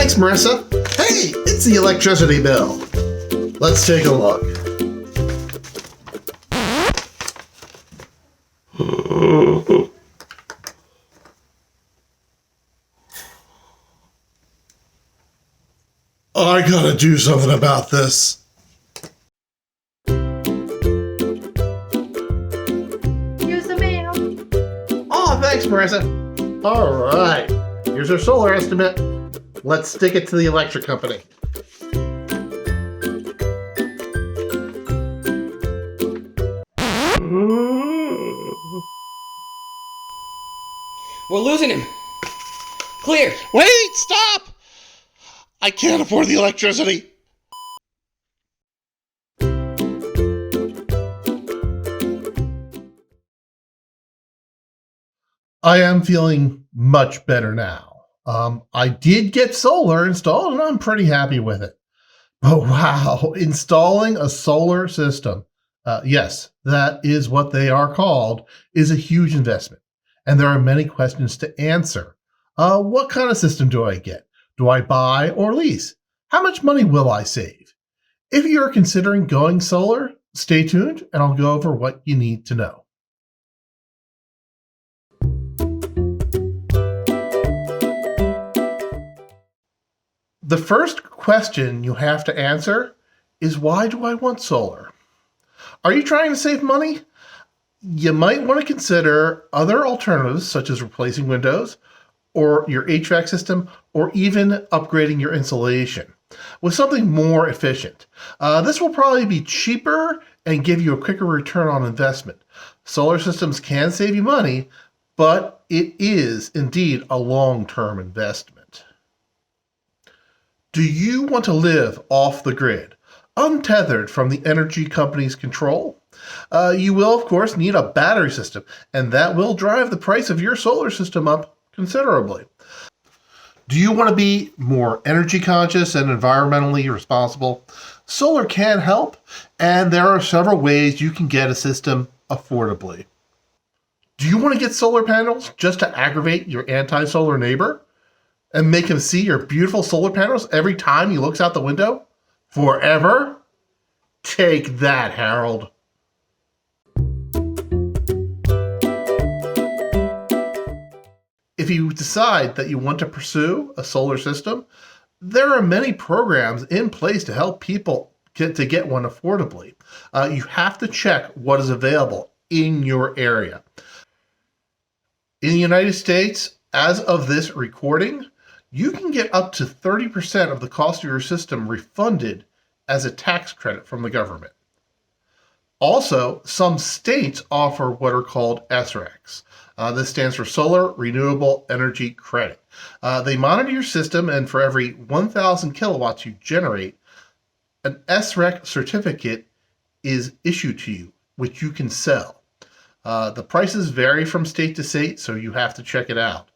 thanks, Marissa. Hey, it's the electricity bill. Let's take a look. I gotta do something about this. Here's the mail. Oh, thanks, Marissa. All right, here's our solar estimate. Let's stick it to the electric company. We're losing him. Clear. Wait, stop! I can't afford the electricity. I am feeling much better now. I did get solar installed and I'm pretty happy with it. But wow, installing a solar system, yes, that is what they are called, is a huge investment. And there are many questions to answer. What kind of system do I get? Do I buy or lease? How much money will I save? If you're considering going solar, stay tuned and I'll go over what you need to know. The first question you have to answer is, why do I want solar? Are you trying to save money? You might want to consider other alternatives such as replacing windows or your HVAC system, or even upgrading your insulation with something more efficient. This will probably be cheaper and give you a quicker return on investment. Solar systems can save you money, but it is indeed a long-term investment. Do you want to live off the grid, untethered from the energy company's control? You will, of course, need a battery system, and that will drive the price of your solar system up considerably. Do you want to be more energy conscious and environmentally responsible? Solar can help, and there are several ways you can get a system affordably. Do you want to get solar panels just to aggravate your anti-solar neighbor and make him see your beautiful solar panels every time he looks out the window? Forever? Take that, Harold. If you decide that you want to pursue a solar system, there are many programs in place to help people get one affordably. You have to check what is available in your area. In the United States, as of this recording, you can get up to 30% of the cost of your system refunded as a tax credit from the government. Also, some states offer what are called SRECs. This stands for Solar Renewable Energy Credit. They monitor your system, and for every 1,000 kilowatts you generate, an SREC certificate is issued to you, which you can sell. The prices vary from state to state, so you have to check it out.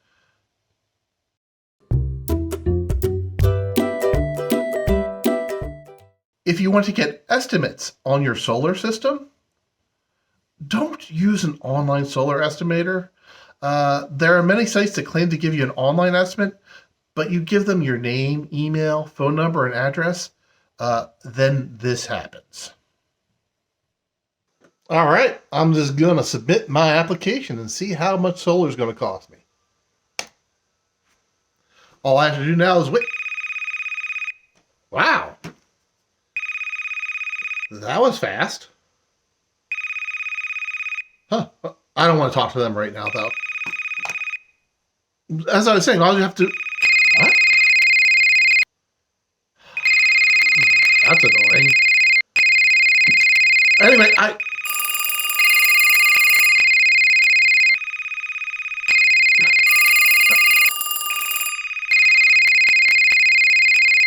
If you want to get estimates on your solar system, don't use an online solar estimator. There are many sites that claim to give you an online estimate, but you give them your name, email, phone number, and address, then this happens. All right, I'm just going to submit my application and see how much solar is going to cost me. All I have to do now is wait. Wow. That was fast. Huh. I don't want to talk to them right now, though. As I was saying, all you have to... What? That's annoying. Anyway,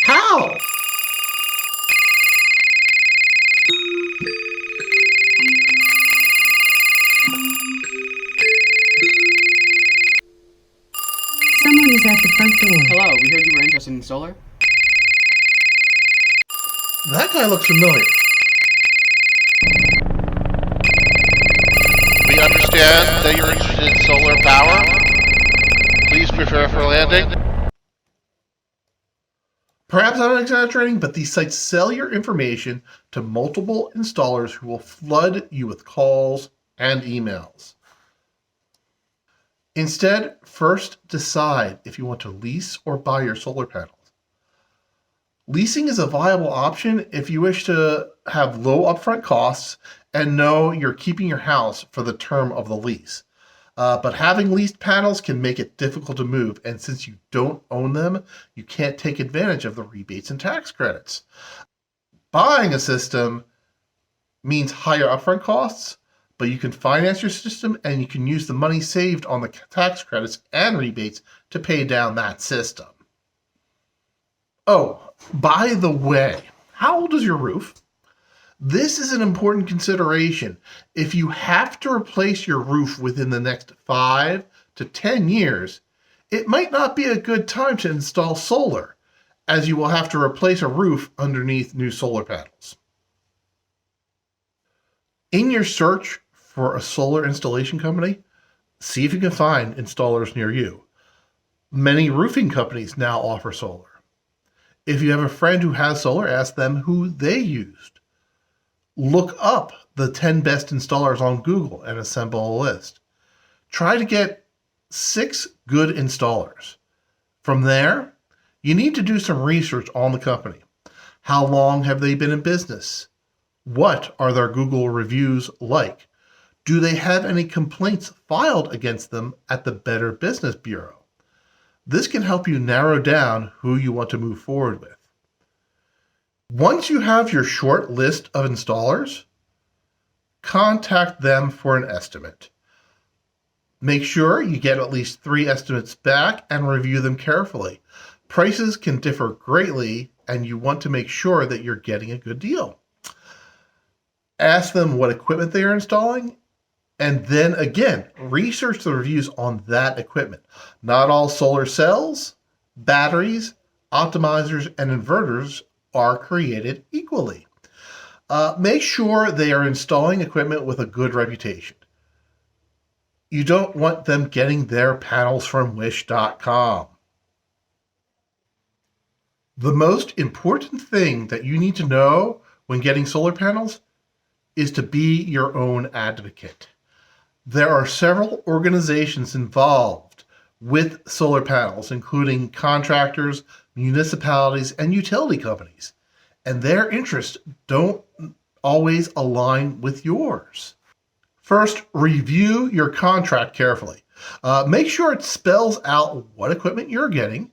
How? Someone is at the front door. Hello, we heard you were interested in solar. That guy looks familiar. We understand that you're interested in solar power. Please prepare for landing. Perhaps I'm exaggerating, but these sites sell your information to multiple installers who will flood you with calls and emails. Instead, first decide if you want to lease or buy your solar panels. Leasing is a viable option if you wish to have low upfront costs and know you're keeping your house for the term of the lease. But having leased panels can make it difficult to move, and since you don't own them, you can't take advantage of the rebates and tax credits. Buying a system means higher upfront costs, but you can finance your system and you can use the money saved on the tax credits and rebates to pay down that system. Oh, by the way, how old is your roof? This is an important consideration. If you have to replace your roof within the next 5 to 10 years, it might not be a good time to install solar, as you will have to replace a roof underneath new solar panels. In your search for a solar installation company, see if you can find installers near you. Many roofing companies now offer solar. If you have a friend who has solar, ask them who they used. Look up the 10 best installers on Google and assemble a list. Try to get 6 good installers. From there, you need to do some research on the company. How long have they been in business? What are their Google reviews like? Do they have any complaints filed against them at the Better Business Bureau? This can help you narrow down who you want to move forward with. Once you have your short list of installers, contact them for an estimate. Make sure you get at least 3 estimates back and review them carefully. Prices can differ greatly, and you want to make sure that you're getting a good deal. Ask them what equipment they are installing, and then again, research the reviews on that equipment. Not all solar cells, batteries, optimizers, and inverters are created equally. Make sure they are installing equipment with a good reputation. You don't want them getting their panels from wish.com. The most important thing that you need to know when getting solar panels is to be your own advocate. There are several organizations involved with solar panels, including contractors, municipalities, and utility companies, and their interests don't always align with yours. First, review your contract carefully. Make sure it spells out what equipment you're getting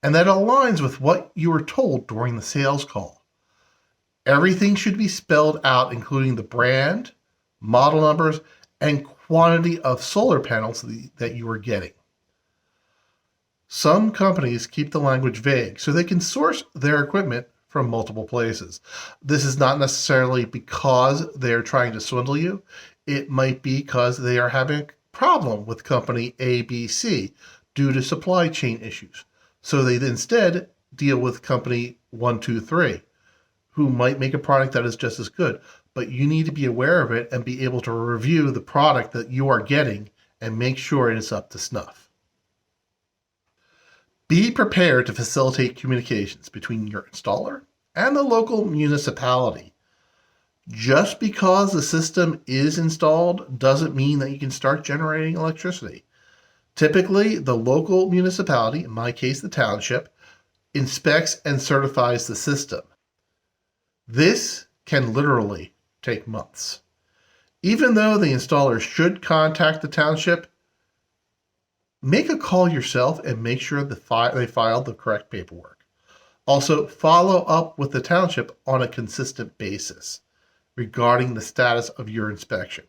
and that it aligns with what you were told during the sales call. Everything should be spelled out, including the brand, model numbers, and quantity of solar panels that you are getting. Some companies keep the language vague so they can source their equipment from multiple places. This is not necessarily because they are trying to swindle you. It might be because they are having a problem with company ABC due to supply chain issues. So they instead deal with company 123, who might make a product that is just as good. But you need to be aware of it and be able to review the product that you are getting and make sure it is up to snuff. Be prepared to facilitate communications between your installer and the local municipality. Just because the system is installed doesn't mean that you can start generating electricity. Typically, the local municipality, in my case the township, inspects and certifies the system. This can literally take months. Even though the installer should contact the township, make a call yourself and make sure they filed the correct paperwork. Also, follow up with the township on a consistent basis regarding the status of your inspection.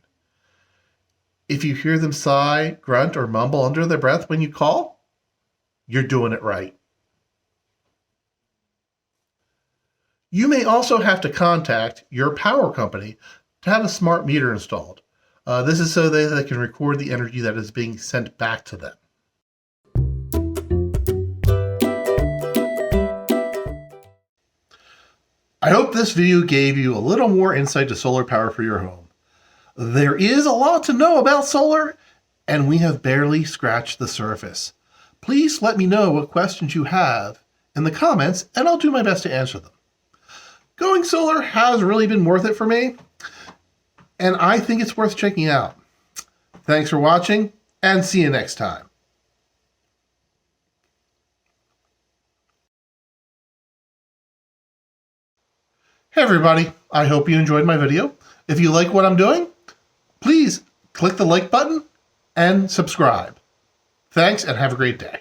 If you hear them sigh, grunt, or mumble under their breath when you call, you're doing it right. You may also have to contact your power company to have a smart meter installed. This is so that they can record the energy that is being sent back to them. I hope this video gave you a little more insight to solar power for your home. There is a lot to know about solar, and we have barely scratched the surface. Please let me know what questions you have in the comments, and I'll do my best to answer them. Going solar has really been worth it for me, and I think it's worth checking out. Thanks for watching, and see you next time. Hey everybody, I hope you enjoyed my video. If you like what I'm doing, please click the like button and subscribe. Thanks and have a great day.